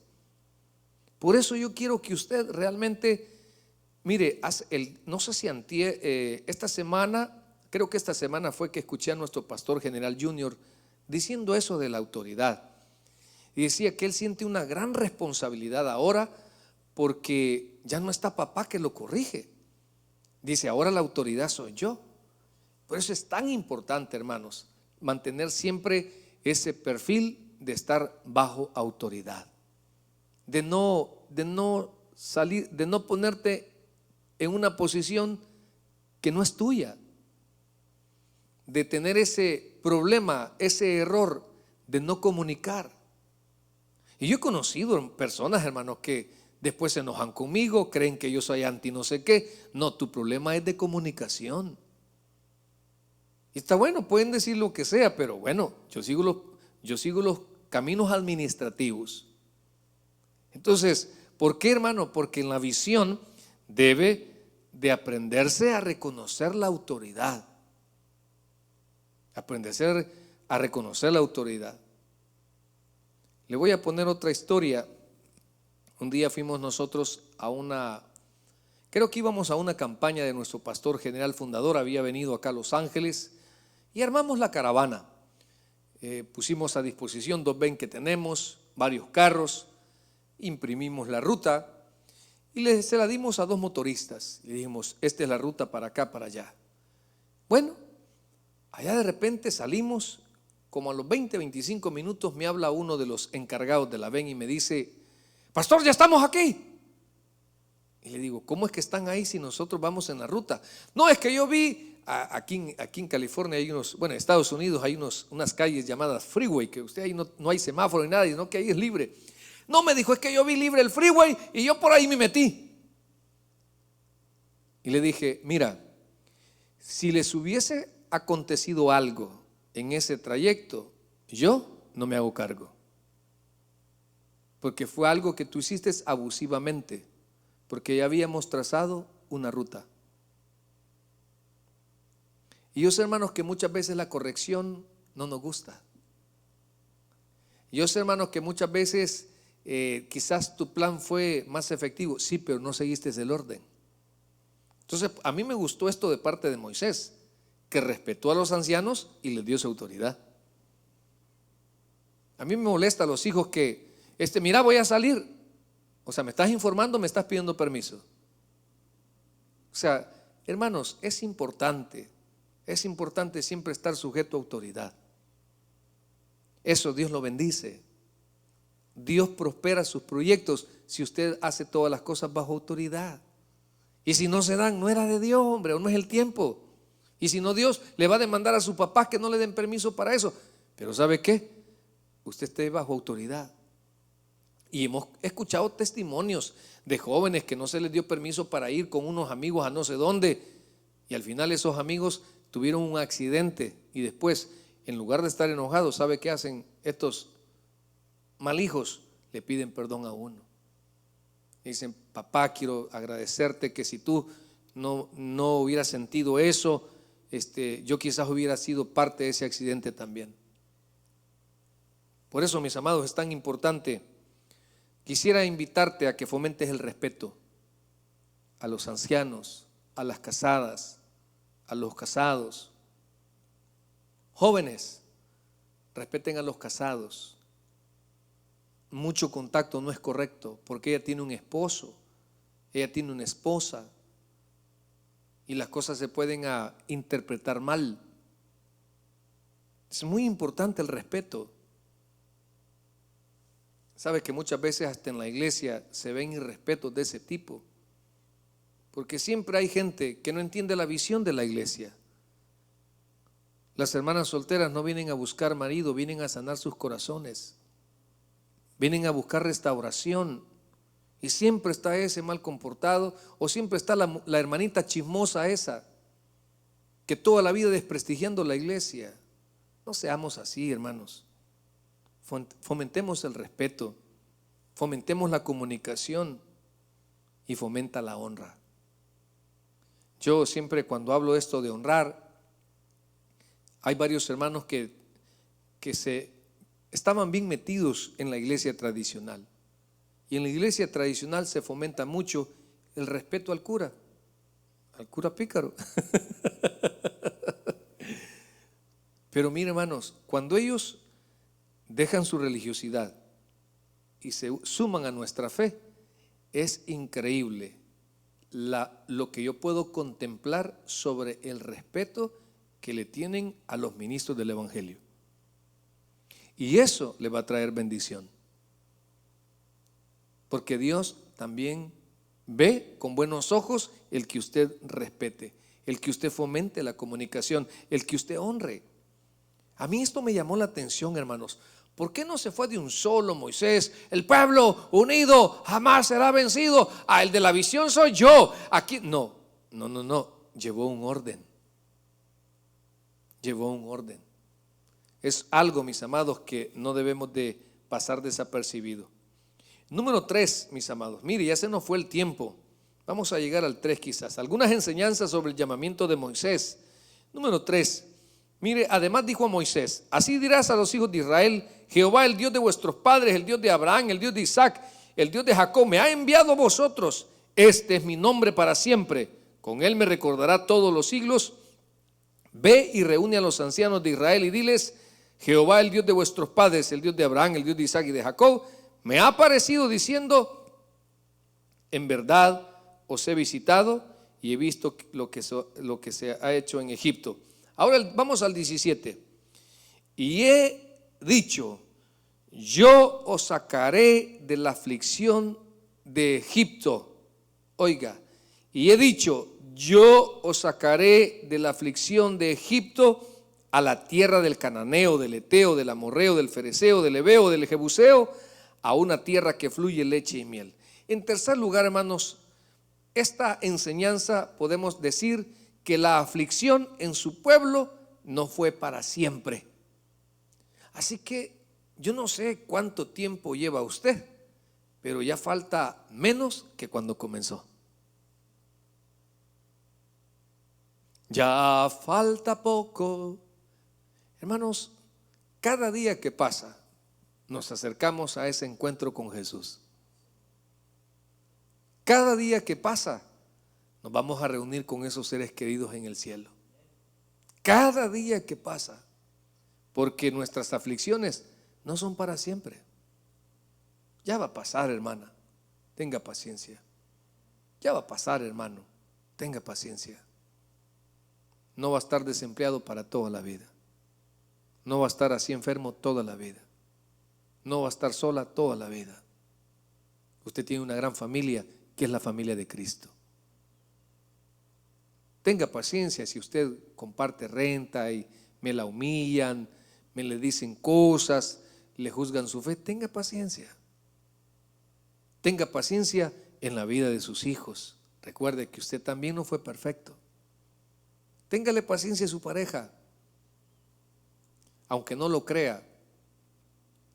Por eso yo quiero que usted realmente, mire, no sé si esta semana, creo que esta semana fue que escuché a nuestro pastor general Junior diciendo eso de la autoridad. Y decía que él siente una gran responsabilidad ahora porque ya no está papá que lo corrige. Dice: ahora la autoridad soy yo. Por eso es tan importante, hermanos, mantener siempre ese perfil de estar bajo autoridad. De no salir, de no ponerte en una posición que no es tuya. de tener ese problema, ese error de no comunicar. Y yo he conocido personas, hermanos, que después se enojan conmigo, creen que yo soy anti no sé qué. No, tu problema es de comunicación. Y está bueno, pueden decir lo que sea, pero bueno, yo sigo los caminos administrativos. Entonces, ¿por qué, hermano? Porque en la visión debe de aprenderse a reconocer la autoridad. Aprenderse a reconocer la autoridad. Le voy a poner otra historia. Un día fuimos nosotros creo que íbamos a una campaña de nuestro pastor general fundador, había venido acá a Los Ángeles y armamos la caravana. Pusimos a disposición 2 vans que tenemos, varios carros, imprimimos la ruta y se la dimos a 2 motoristas. Le dijimos, esta es la ruta para acá, para allá. Bueno, allá de repente salimos, como a los 20-25 minutos me habla uno de los encargados de la van y me dice, pastor, ya estamos aquí. Y le digo, ¿cómo es que están ahí si nosotros vamos en la ruta? No, es que yo vi, aquí en California hay en Estados Unidos hay unas calles llamadas freeway, que usted ahí no hay semáforo ni nada, sino que ahí es libre. No, me dijo, es que yo vi libre el freeway y yo por ahí me metí. Y le dije, mira, si les hubiese acontecido algo en ese trayecto, yo no me hago cargo. Porque fue algo que tú hiciste abusivamente, porque ya habíamos trazado una ruta. Y yo sé, hermanos, que muchas veces la corrección no nos gusta. Yo sé, hermanos, que muchas veces quizás tu plan fue más efectivo, sí, pero no seguiste el orden. Entonces, a mí me gustó esto de parte de Moisés, que respetó a los ancianos y les dio su autoridad. A mí me molesta a los hijos que, mira, voy a salir. O sea, me estás informando, me estás pidiendo permiso. O sea, hermanos, es importante siempre estar sujeto a autoridad. Eso Dios lo bendice. Dios prospera sus proyectos si usted hace todas las cosas bajo autoridad. Y si no se dan, no era de Dios, hombre, o no es el tiempo. Y si no, Dios le va a demandar a su papá que no le den permiso para eso. Pero ¿sabe qué? Usted esté bajo autoridad. Y hemos escuchado testimonios de jóvenes que no se les dio permiso para ir con unos amigos a no sé dónde. Y al final esos amigos tuvieron un accidente. Y después, en lugar de estar enojados, ¿sabe qué hacen estos mal hijos? Le piden perdón a uno. Dicen, papá, quiero agradecerte que si tú no hubieras sentido eso, yo quizás hubiera sido parte de ese accidente también. Por eso, mis amados, es tan importante. Quisiera invitarte a que fomentes el respeto a los ancianos, a las casadas, a los casados. Jóvenes, respeten a los casados. Mucho contacto no es correcto porque ella tiene un esposo, ella tiene una esposa y las cosas se pueden interpretar mal. Es muy importante el respeto. Sabe que muchas veces hasta en la iglesia se ven irrespetos de ese tipo, porque siempre hay gente que no entiende la visión de la iglesia. Las hermanas solteras no vienen a buscar marido, vienen a sanar sus corazones, vienen a buscar restauración. Y siempre está ese mal comportado, o siempre está la hermanita chismosa esa, que toda la vida desprestigiando la iglesia. No seamos así, hermanos. Fomentemos el respeto, fomentemos la comunicación y fomenta la honra. Yo siempre cuando hablo esto de honrar, hay varios hermanos que estaban bien metidos en la iglesia tradicional. Y en la iglesia tradicional se fomenta mucho el respeto al cura pícaro. Pero mire, hermanos, cuando ellos dejan su religiosidad y se suman a nuestra fe, es increíble lo que yo puedo contemplar sobre el respeto que le tienen a los ministros del evangelio. Y eso le va a traer bendición, porque Dios también ve con buenos ojos el que usted respete. el que usted fomente la comunicación, el que usted honre. A mí esto me llamó la atención, hermanos. ¿Por qué no se fue de un solo Moisés? El pueblo unido jamás será vencido. El de la visión soy yo. Aquí no. Llevó un orden. Llevó un orden. Es algo, mis amados, que no debemos de pasar desapercibido. Número 3, mis amados. Mire, ya se nos fue el tiempo. Vamos a llegar al 3 quizás. Algunas enseñanzas sobre el llamamiento de Moisés. Número 3. Mire, además dijo a Moisés: así dirás a los hijos de Israel: Jehová, el Dios de vuestros padres, el Dios de Abraham, el Dios de Isaac, el Dios de Jacob, me ha enviado a vosotros. Este es mi nombre para siempre. Con él me recordará todos los siglos. Ve y reúne a los ancianos de Israel y diles: Jehová, el Dios de vuestros padres, el Dios de Abraham, el Dios de Isaac y de Jacob, me ha aparecido diciendo: en verdad os he visitado y he visto lo que se ha hecho en Egipto. Ahora vamos al 17. Y he dicho: yo os sacaré de la aflicción de Egipto. Oiga, y he dicho: yo os sacaré de la aflicción de Egipto a la tierra del cananeo, del eteo, del amorreo, del fereceo, del heveo, del jebuseo, a una tierra que fluye leche y miel. En tercer lugar, hermanos, esta enseñanza podemos decir que la aflicción en su pueblo no fue para siempre. Así que yo no sé cuánto tiempo lleva usted, pero ya falta menos que cuando comenzó. Ya falta poco. Hermanos, cada día que pasa nos acercamos a ese encuentro con Jesús. Cada día que pasa nos vamos a reunir con esos seres queridos en el cielo. Cada día que pasa, porque nuestras aflicciones no son para siempre. Ya va a pasar, hermana, tenga paciencia. Ya va a pasar, hermano, tenga paciencia. No va a estar desempleado para toda la vida. No va a estar así enfermo toda la vida. No va a estar sola toda la vida. Usted tiene una gran familia, que es la familia de Cristo. Tenga paciencia si usted comparte renta y me la humillan, me le dicen cosas, le juzgan su fe. Tenga paciencia. Tenga paciencia en la vida de sus hijos. Recuerde que usted también no fue perfecto. Téngale paciencia a su pareja. Aunque no lo crea,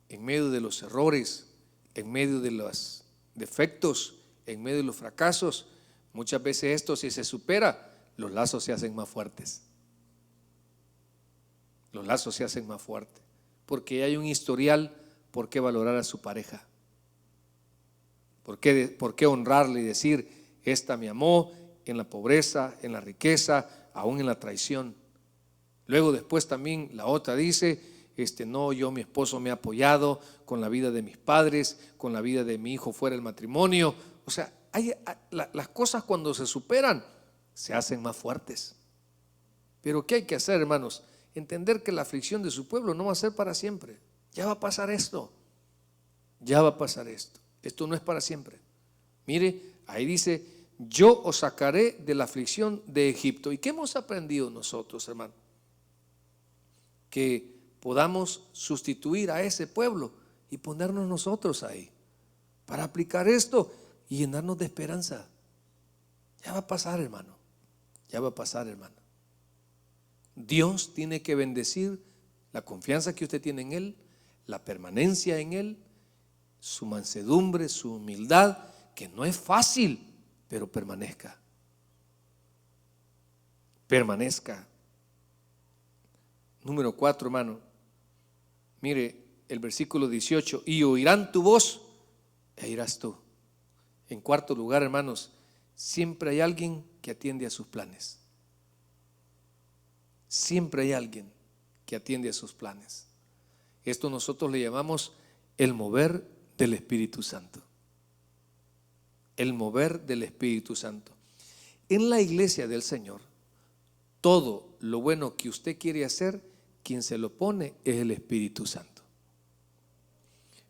en medio de los errores, en medio de los defectos, en medio de los fracasos, muchas veces esto, si se supera, los lazos se hacen más fuertes. Los lazos se hacen más fuertes, porque hay un historial por qué valorar a su pareja. ¿Por qué honrarle y decir: esta me amó en la pobreza, en la riqueza, aún en la traición? Luego después también la otra dice: no, mi esposo me ha apoyado con la vida de mis padres, con la vida de mi hijo fuera del matrimonio. O sea, las cosas cuando se superan se hacen más fuertes. Pero ¿qué hay que hacer, hermanos? Entender que la aflicción de su pueblo no va a ser para siempre. Ya va a pasar esto. Ya va a pasar esto. Esto no es para siempre. Mire, ahí dice: yo os sacaré de la aflicción de Egipto. ¿Y qué hemos aprendido nosotros, hermano? Que podamos sustituir a ese pueblo y ponernos nosotros ahí para aplicar esto y llenarnos de esperanza. Ya va a pasar, hermano. Ya va a pasar, hermano. Dios tiene que bendecir la confianza que usted tiene en Él, la permanencia en Él, su mansedumbre, su humildad, que no es fácil, pero permanezca. Permanezca. Número 4, hermano. Mire el versículo 18: y oirán tu voz e irás tú. En cuarto lugar, hermanos, siempre hay alguien que atiende a sus planes. Siempre hay alguien que atiende a sus planes. Esto nosotros le llamamos el mover del Espíritu Santo. El mover del Espíritu Santo. En la iglesia del Señor, todo lo bueno que usted quiere hacer, quien se lo pone es el Espíritu Santo.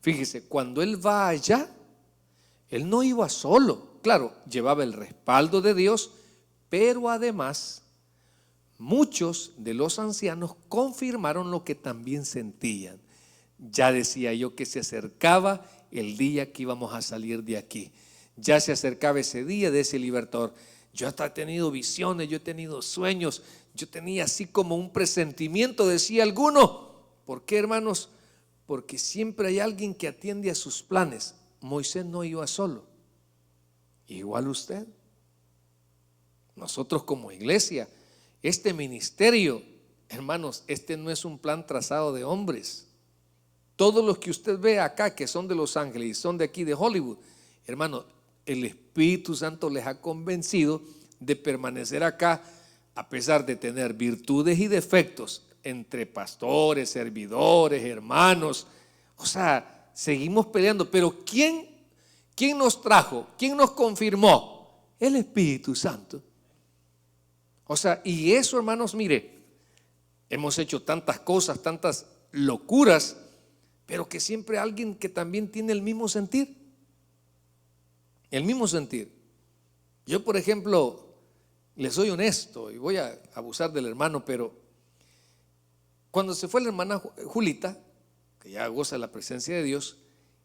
Fíjese, cuando Él va allá, Él no iba solo. Claro, llevaba el respaldo de Dios, pero además muchos de los ancianos confirmaron lo que también sentían. Ya decía yo que se acercaba el día que íbamos a salir de aquí. Ya se acercaba ese día de ese libertador. Yo hasta he tenido visiones, yo he tenido sueños, yo tenía así como un presentimiento, decía alguno. ¿Por qué, hermanos? Porque siempre hay alguien que atiende a sus planes. Moisés no iba solo, igual usted. Nosotros como iglesia, este ministerio, hermanos, este no es un plan trazado de hombres. Todos los que usted ve acá que son de Los Ángeles y son de aquí de Hollywood, hermano, el Espíritu Santo les ha convencido de permanecer acá a pesar de tener virtudes y defectos entre pastores, servidores, hermanos. O sea, seguimos peleando, pero ¿quién nos trajo? ¿Quién nos confirmó? El Espíritu Santo. O sea, y eso, hermanos, mire, hemos hecho tantas cosas, tantas locuras, pero que siempre hay alguien que también tiene el mismo sentir. El mismo sentir. Yo, por ejemplo, le soy honesto y voy a abusar del hermano, pero cuando se fue la hermana Julita, que ya goza de la presencia de Dios,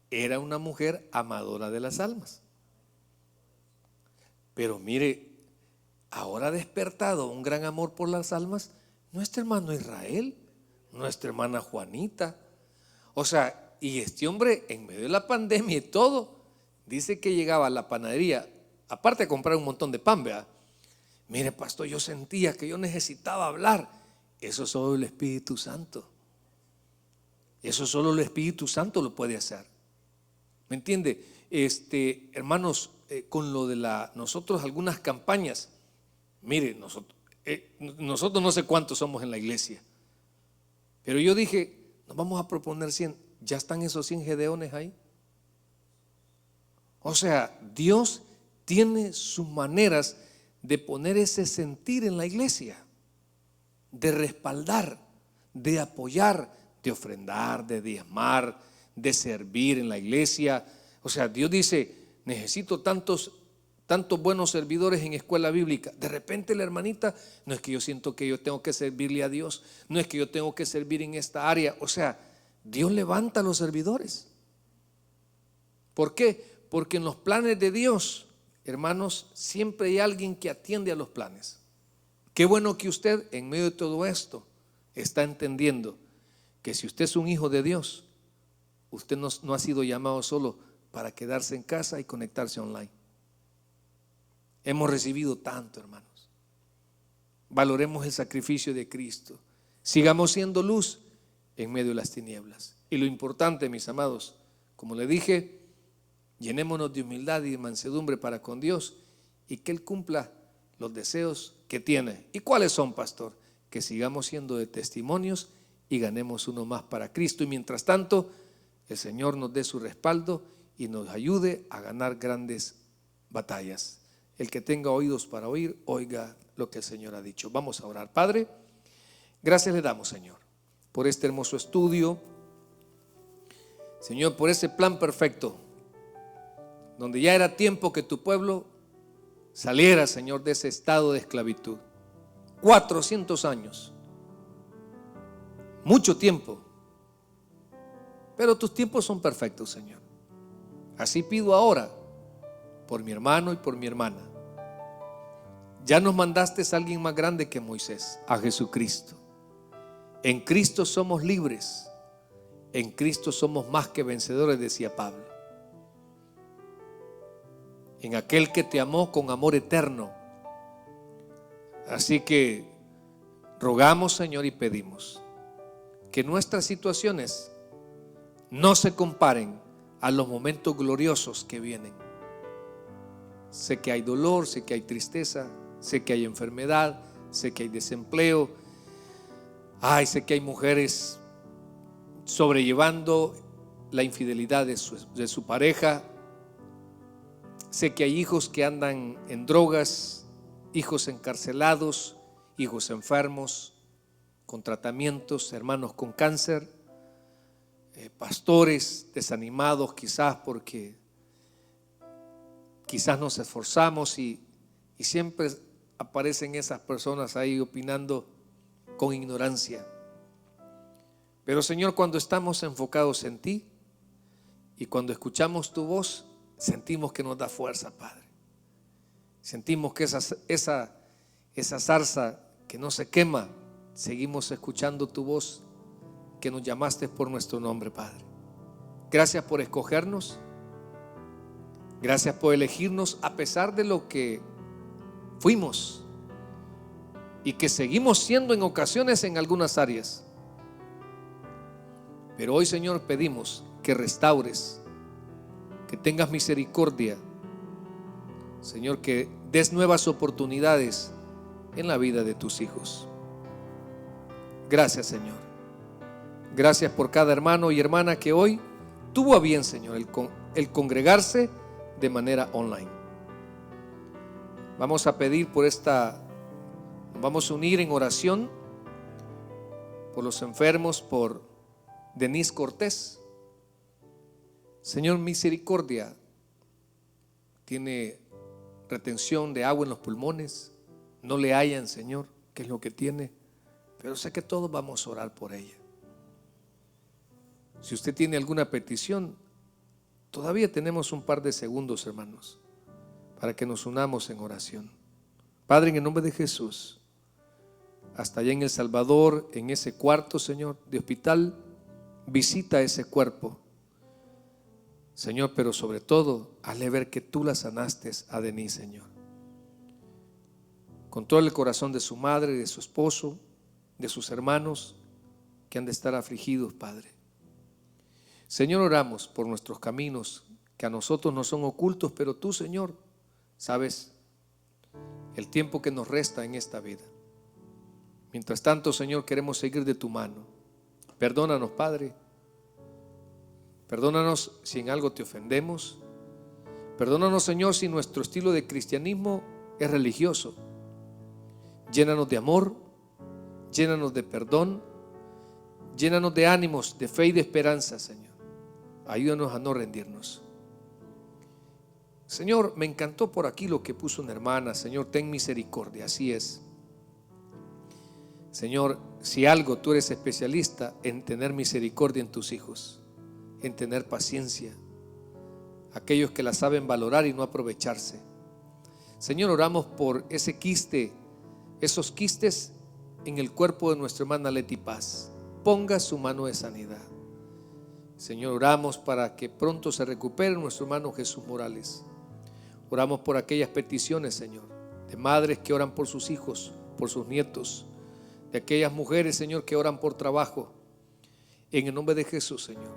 era una mujer amadora de las almas. Pero mire, ahora ha despertado un gran amor por las almas nuestro hermano Israel, nuestra hermana Juanita. O sea, y este hombre en medio de la pandemia y todo, dice que llegaba a la panadería, aparte de comprar un montón de pan, ¿verdad? Mire, pastor, yo sentía que yo necesitaba hablar. Eso solo el Espíritu Santo. Eso solo el Espíritu Santo lo puede hacer. ¿Me entiende? Hermanos, con lo de nosotros algunas campañas, mire, nosotros no sé cuántos somos en la iglesia, pero yo dije, nos vamos a proponer 100. ¿Ya están esos 100 gedeones ahí? O sea, Dios tiene sus maneras de poner ese sentir en la iglesia, de respaldar, de apoyar, de ofrendar, de diezmar, de servir en la iglesia. O sea, Dios dice, necesito tantos buenos servidores en escuela bíblica. De repente la hermanita, no es que yo siento que yo tengo que servirle a Dios, no es que yo tengo que servir en esta área. O sea, Dios levanta a los servidores. ¿Por qué? Porque en los planes de Dios, hermanos, siempre hay alguien que atiende a los planes. Qué bueno que usted en medio de todo esto está entendiendo que si usted es un hijo de Dios, usted no ha sido llamado solo para quedarse en casa y conectarse online. Hemos recibido tanto, hermanos. Valoremos el sacrificio de Cristo. Sigamos siendo luz en medio de las tinieblas. Y lo importante, mis amados, como le dije, llenémonos de humildad y de mansedumbre para con Dios y que Él cumpla los deseos que tiene. ¿Y cuáles son, pastor? Que sigamos siendo de testimonios y ganemos uno más para Cristo. Y mientras tanto, el Señor nos dé su respaldo y nos ayude a ganar grandes batallas. El que tenga oídos para oír, oiga lo que el Señor ha dicho. Vamos a orar. Padre, gracias le damos, Señor, por este hermoso estudio. Señor, por ese plan perfecto, donde ya era tiempo que tu pueblo saliera, Señor, de ese estado de esclavitud. 400 años. Mucho tiempo. Pero tus tiempos son perfectos, Señor. Así pido ahora por mi hermano y por mi hermana. Ya nos mandaste a alguien más grande que Moisés, a Jesucristo. En Cristo somos libres. En Cristo somos más que vencedores, decía Pablo. En aquel que te amó con amor eterno. Así que rogamos, Señor, y pedimos que nuestras situaciones no se comparen a los momentos gloriosos que vienen. Sé que hay dolor, sé que hay tristeza, sé que hay enfermedad, sé que hay desempleo. Sé que hay mujeres sobrellevando la infidelidad de su pareja. Sé que hay hijos que andan en drogas, hijos encarcelados, hijos enfermos, con tratamientos, hermanos con cáncer, pastores desanimados quizás porque quizás nos esforzamos y siempre aparecen esas personas ahí opinando con ignorancia. Pero Señor, cuando estamos enfocados en ti y cuando escuchamos tu voz, sentimos que nos da fuerza, Padre. Sentimos que esa zarza que no se quema, seguimos escuchando tu voz, que nos llamaste por nuestro nombre, Padre. Gracias por escogernos. Gracias por elegirnos a pesar de lo que fuimos y que seguimos siendo en ocasiones en algunas áreas. Pero hoy, Señor, pedimos que restaures, que tengas misericordia, Señor, que des nuevas oportunidades en la vida de tus hijos. Gracias, Señor. Gracias por cada hermano y hermana que hoy tuvo a bien, Señor, el congregarse de manera online. Vamos a pedir por nos vamos a unir en oración por los enfermos, por Denise Cortés. Señor, misericordia, tiene retención de agua en los pulmones, no le hallan, Señor, qué es lo que tiene, pero sé que todos vamos a orar por ella. Si usted tiene alguna petición, todavía tenemos un par de segundos, hermanos, para que nos unamos en oración. Padre, en el nombre de Jesús, hasta allá en El Salvador, en ese cuarto, Señor, de hospital, visita ese cuerpo, Señor, pero sobre todo, hazle ver que tú la sanaste a Denise, Señor. Controla el corazón de su madre, de su esposo, de sus hermanos que han de estar afligidos, Padre. Señor, oramos por nuestros caminos que a nosotros no son ocultos, pero tú, Señor, sabes el tiempo que nos resta en esta vida. Mientras tanto, Señor, queremos seguir de tu mano. Perdónanos, Padre. Perdónanos si en algo te ofendemos. Perdónanos, Señor, si nuestro estilo de cristianismo es religioso. Llénanos de amor, llénanos de perdón, llénanos de ánimos, de fe y de esperanza, Señor. Ayúdanos a no rendirnos. Señor, me encantó por aquí lo que puso una hermana. Señor, ten misericordia, así es. Señor, si algo tú eres especialista en tener misericordia en tus hijos, en tener paciencia, aquellos que la saben valorar y no aprovecharse. Señor, oramos por ese quiste, esos quistes en el cuerpo de nuestra hermana Leti Paz. Ponga su mano de sanidad. Señor, oramos para que pronto se recupere nuestro hermano Jesús Morales. Oramos por aquellas peticiones, Señor, de madres que oran por sus hijos, por sus nietos, de aquellas mujeres, Señor, que oran por trabajo. En el nombre de Jesús, Señor,